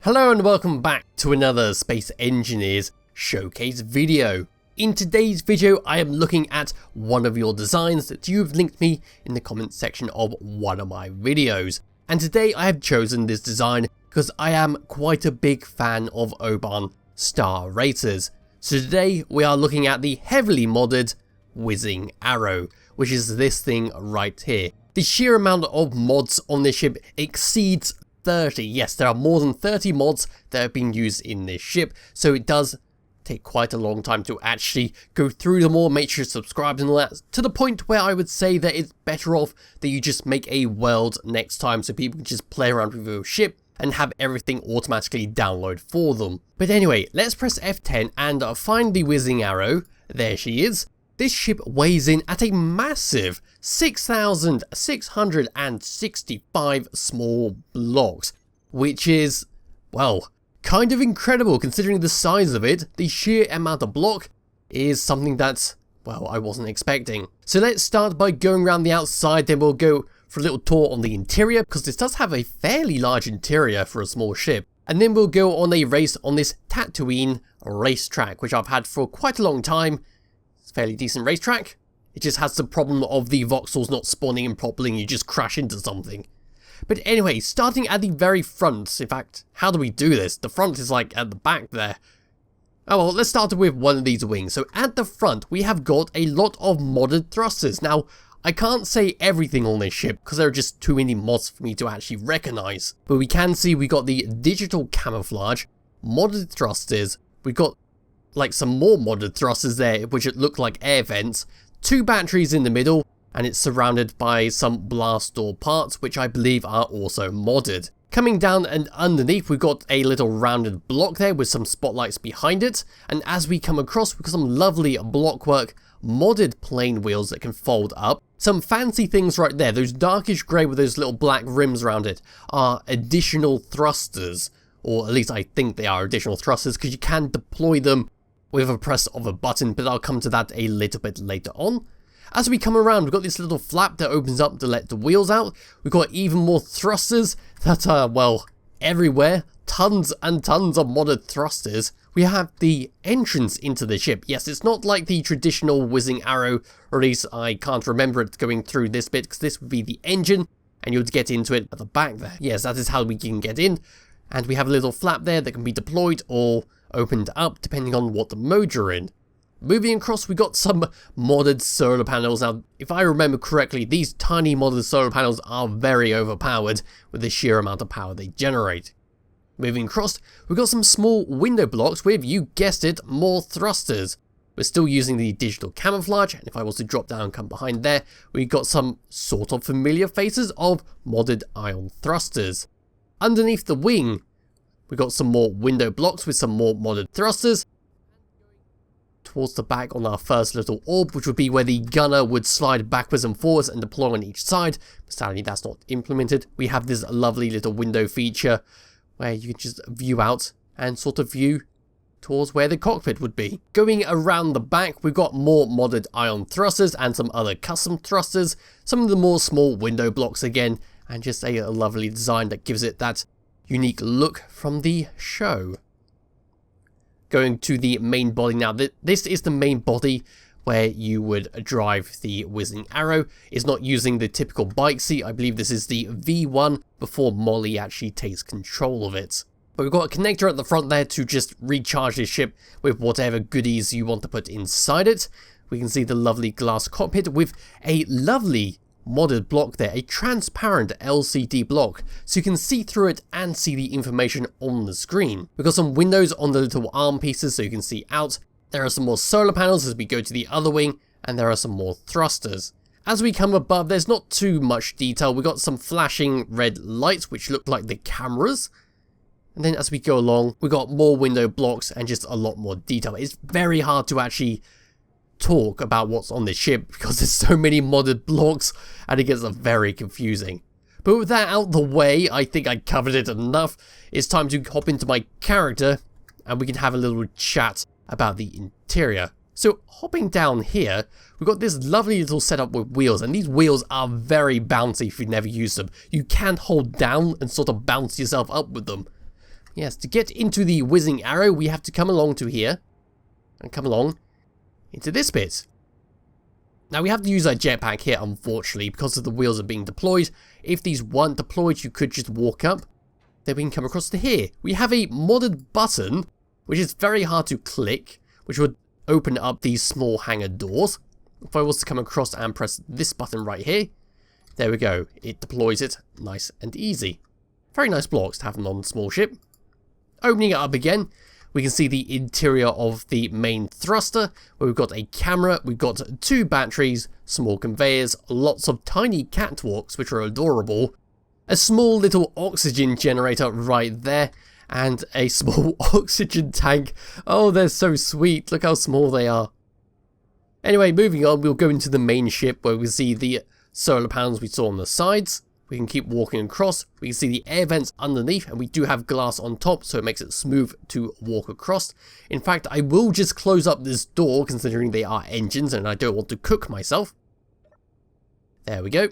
Hello and welcome back to another Space Engineers showcase video. In today's video I am looking at one of your designs that you've linked me in the comment section of one of my videos. And today I have chosen this design because I am quite a big fan of Oban Star Racers. So today we are looking at the heavily modded Whizzing Arrow, which is this thing right here. The sheer amount of mods on this ship exceeds 30. Yes, there are more than 30 mods that have been used in this ship, so it does take quite a long time to actually go through them all, make sure you're subscribed and all that, to the point where I would say that it's better off that you just make a world next time so people can just play around with your ship and have everything automatically download for them. But anyway, let's press F10 and find the Whizzing Arrow. There she is. This ship weighs in at a massive 6,665 small blocks, which is, well, kind of incredible considering the size of it. The sheer amount of block is something that, well, I wasn't expecting. So let's start by going around the outside, then we'll go for a little tour on the interior, because this does have a fairly large interior for a small ship. And then we'll go on a race on this Tatooine racetrack, which I've had for quite a long time. It's a fairly decent racetrack. It just has the problem of the voxels not spawning in properly and you just crash into something. But anyway, starting at the very front, in fact, how do we do this? The front is like at the back there. Oh well, let's start with one of these wings. So at the front, we have got a lot of modded thrusters. Now, I can't say everything on this ship because there are just too many mods for me to actually recognize. But we can see we got the digital camouflage, modded thrusters, we got like some more modded thrusters there which look like air vents, 2 batteries in the middle, and it's surrounded by some blast door parts which I believe are also modded. Coming down and underneath, we've got a little rounded block there with some spotlights behind it, and as we come across, we've got some lovely blockwork modded plane wheels that can fold up. Some fancy things right there. Those darkish grey with those little black rims around it are additional thrusters, or at least I think they are additional thrusters, because you can deploy them with a press of a button, but I'll come to that a little bit later on. As we come around, we've got this little flap that opens up to let the wheels out. We've got even more thrusters that are, well, everywhere. Tons and tons of modded thrusters. We have the entrance into the ship. Yes, it's not like the traditional Whizzing Arrow, or at least I can't remember it going through this bit, because this would be the engine, and you would get into it at the back there. Yes, that is how we can get in. And we have a little flap there that can be deployed or opened up depending on what the mode you're in. Moving across, we got some modded solar panels. Now, if I remember correctly, these tiny modded solar panels are very overpowered with the sheer amount of power they generate. Moving across, we've got some small window blocks with, you guessed it, more thrusters. We're still using the digital camouflage, and if I was to drop down and come behind there, we've got some sort of familiar faces of modded ion thrusters. Underneath the wing, we got some more window blocks with some more modded thrusters. Towards the back on our first little orb, which would be where the gunner would slide backwards and forwards and deploy on each side. But sadly, that's not implemented. We have this lovely little window feature where you can just view out and sort of view towards where the cockpit would be. Going around the back, we've got more modded ion thrusters and some other custom thrusters. Some of the more small window blocks again, and just a lovely design that gives it that unique look from the show. Going to the main body now. This is the main body where you would drive the Whizzing Arrow. It's not using the typical bike seat. I believe this is the V1 before Molly actually takes control of it. But we've got a connector at the front there to just recharge the ship with whatever goodies you want to put inside it. We can see the lovely glass cockpit with a lovely modded block there, a transparent LCD block, so you can see through it and see the information on the screen. We've got some windows on the little arm pieces so you can see out. There are some more solar panels as we go to the other wing, and there are some more thrusters. As we come above, there's not too much detail. We've got some flashing red lights which look like the cameras. And then as we go along, we've got more window blocks and just a lot more detail. It's very hard to actually talk about what's on this ship because there's so many modded blocks and it gets very confusing. But with that out the way, I think I covered it enough. It's time to hop into my character and we can have a little chat about the interior. So hopping down here, we've got this lovely little setup with wheels, and these wheels are very bouncy if you've never used them. You can hold down and sort of bounce yourself up with them. Yes, to get into the Whizzing Arrow, we have to come along to here. And come along into this bit. Now we have to use our jetpack here, unfortunately, because of the wheels are being deployed. If these weren't deployed, you could just walk up. Then we can come across to here. We have a modded button, which is very hard to click, which would open up these small hangar doors. If I was to come across and press this button right here, there we go. It deploys it nice and easy. Very nice blocks to have them on a small ship. Opening it up again, we can see the interior of the main thruster, where we've got a camera, we've got 2 batteries, small conveyors, lots of tiny catwalks, which are adorable, a small little oxygen generator right there, and a small oxygen tank. Oh, they're so sweet. Look how small they are. Anyway, moving on, we'll go into the main ship, where we see the solar panels we saw on the sides. We can keep walking across. We can see the air vents underneath, and we do have glass on top, so it makes it smooth to walk across. In fact, I will just close up this door, considering they are engines and I don't want to cook myself. There we go.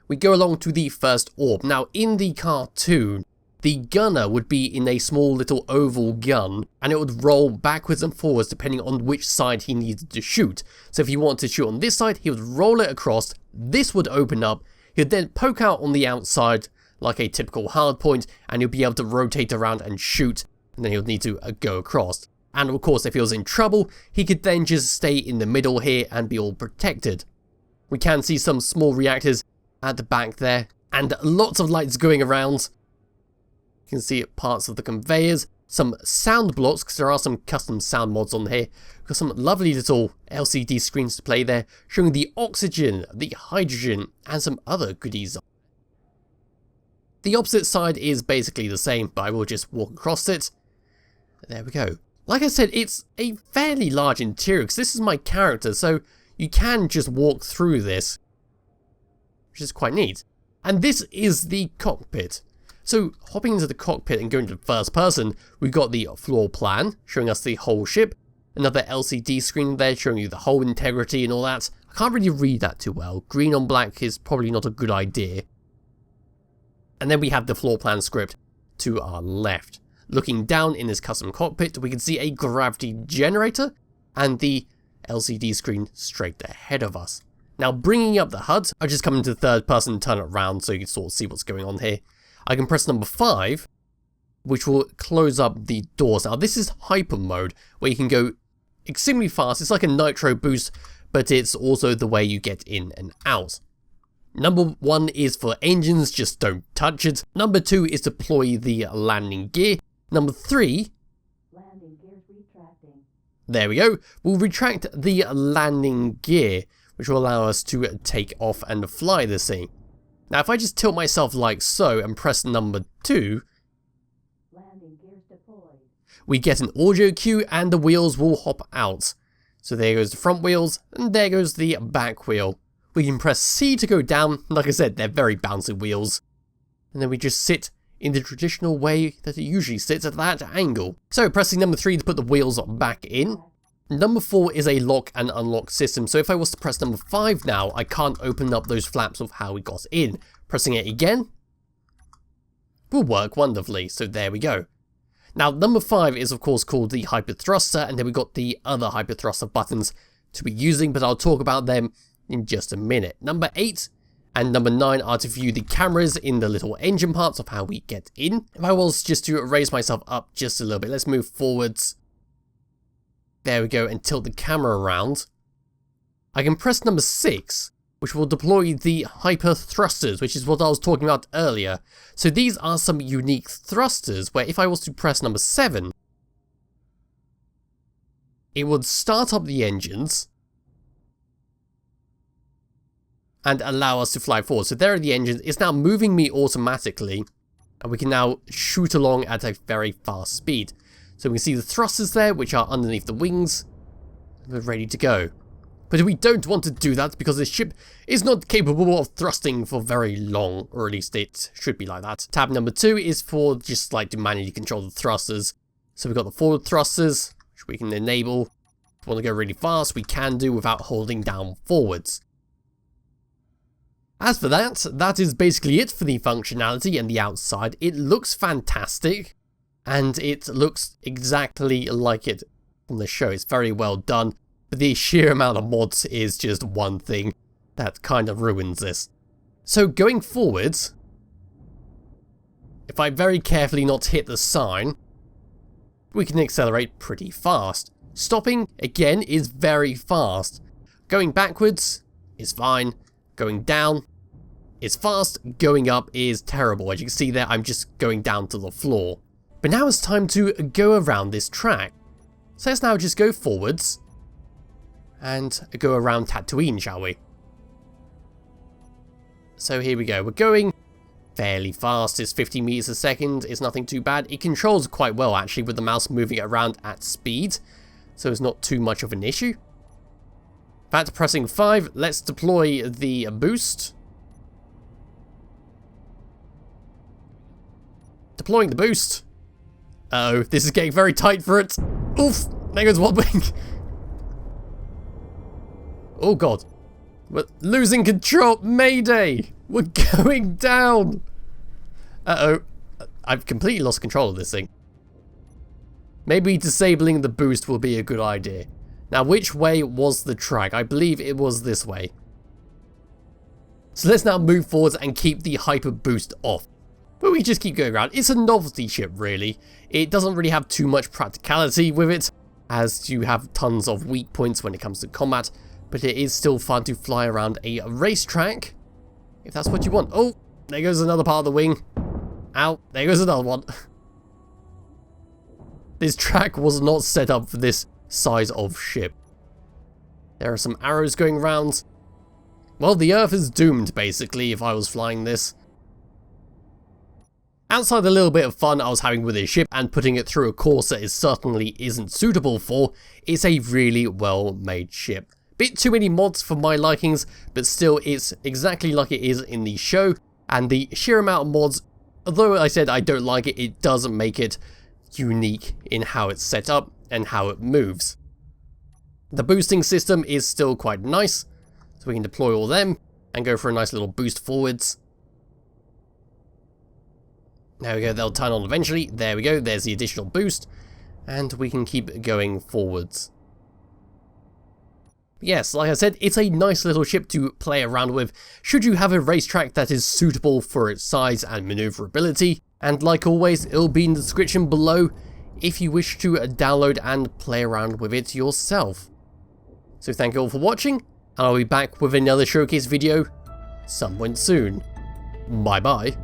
We go along to the first orb. Now, in the cartoon, the gunner would be in a small little oval gun, and it would roll backwards and forwards depending on which side he needed to shoot. So if he wanted to shoot on this side, he would roll it across, this would open up, he'd then poke out on the outside like a typical hardpoint, and he'll be able to rotate around and shoot, and then he'll need to go across. And of course, if he was in trouble, he could then just stay in the middle here and be all protected. We can see some small reactors at the back there, and lots of lights going around. You can see parts of the conveyors, some sound blocks, because there are some custom sound mods on here. We've got some lovely little LCD screens to play there, showing the oxygen, the hydrogen, and some other goodies. The opposite side is basically the same, but I will just walk across it. There we go. Like I said, it's a fairly large interior, because this is my character, so you can just walk through this, which is quite neat. And this is the cockpit. So, hopping into the cockpit and going to the first person, we've got the floor plan, showing us the whole ship. Another LCD screen there, showing you the whole integrity and all that. I can't really read that too well. Green on black is probably not a good idea. And then we have the floor plan script to our left. Looking down in this custom cockpit, we can see a gravity generator and the LCD screen straight ahead of us. Now, bringing up the HUD, I'll just come into the third person and turn it around so you can sort of see what's going on here. I can press number 5, which will close up the doors. Now, this is hyper mode, where you can go extremely fast. It's like a nitro boost, but it's also the way you get in and out. Number 1 is for engines, just don't touch it. Number 2 is deploy the landing gear. Number 3, landing gears retracting. There we go. We'll retract the landing gear, which will allow us to take off and fly this thing. Now, if I just tilt myself like so and press number 2, landing gears deployed. We get an audio cue and the wheels will hop out. So there goes the front wheels and there goes the back wheel. We can press C to go down. Like I said, they're very bouncy wheels. And then we just sit in the traditional way that it usually sits at that angle. So pressing number 3 to put the wheels back in. Number 4 is a lock and unlock system, so if I was to press number 5 now, I can't open up those flaps of how we got in. Pressing it again will work wonderfully, so there we go. Now, number 5 is of course called the hyper thruster, and then we've got the other hyper thruster buttons to be using, but I'll talk about them in just a minute. Number 8 and number 9 are to view the cameras in the little engine parts of how we get in. If I was just to raise myself up just a little bit, let's move forwards. There we go, and tilt the camera around. I can press number 6, which will deploy the hyper thrusters, which is what I was talking about earlier. So these are some unique thrusters, where if I was to press number 7, it would start up the engines and allow us to fly forward. So there are the engines. It's now moving me automatically, and we can now shoot along at a very fast speed. So we can see the thrusters there, which are underneath the wings. We're ready to go. But we don't want to do that because this ship is not capable of thrusting for very long, or at least it should be like that. Tab number 2 is for just like to manually control the thrusters. So we've got the forward thrusters, which we can enable. If we want to go really fast, we can do without holding down forwards. As for that is basically it for the functionality and the outside. It looks fantastic, and it looks exactly like it from the show. It's very well done, but the sheer amount of mods is just one thing that kind of ruins this. So going forwards, if I very carefully not hit the sign, we can accelerate pretty fast. Stopping, again, is very fast. Going backwards is fine. Going down is fast. Going up is terrible. As you can see there, I'm just going down to the floor. But now it's time to go around this track. So let's now just go forwards and go around Tatooine, shall we? So here we go. We're going fairly fast. It's 50 meters a second. It's nothing too bad. It controls quite well, actually, with the mouse moving it around at speed. So it's not too much of an issue. In fact, pressing 5, let's deploy the boost. Deploying the boost. Uh-oh, this is getting very tight for it. Oof, there goes one wing. Oh god. We're losing control. Mayday! We're going down. Uh-oh. I've completely lost control of this thing. Maybe disabling the boost will be a good idea. Now, which way was the track? I believe it was this way. So let's now move forwards and keep the hyper boost off. But we just keep going around. It's a novelty ship, really. It doesn't really have too much practicality with it, as you have tons of weak points when it comes to combat. But it is still fun to fly around a racetrack, if that's what you want. Oh, there goes another part of the wing. Ow, there goes another one. This track was not set up for this size of ship. There are some arrows going around. Well, the Earth is doomed, basically, if I was flying this. Outside the little bit of fun I was having with this ship and putting it through a course that it certainly isn't suitable for, it's a really well made ship. Bit too many mods for my likings, but still it's exactly like it is in the show, and the sheer amount of mods, although I said I don't like it, it does make it unique in how it's set up and how it moves. The boosting system is still quite nice, so we can deploy all them and go for a nice little boost forwards. There we go, they'll turn on eventually. There we go, there's the additional boost, and we can keep going forwards. Yes, like I said, it's a nice little ship to play around with should you have a racetrack that is suitable for its size and maneuverability, and like always, it'll be in the description below if you wish to download and play around with it yourself. So thank you all for watching, and I'll be back with another showcase video some point soon. Bye bye.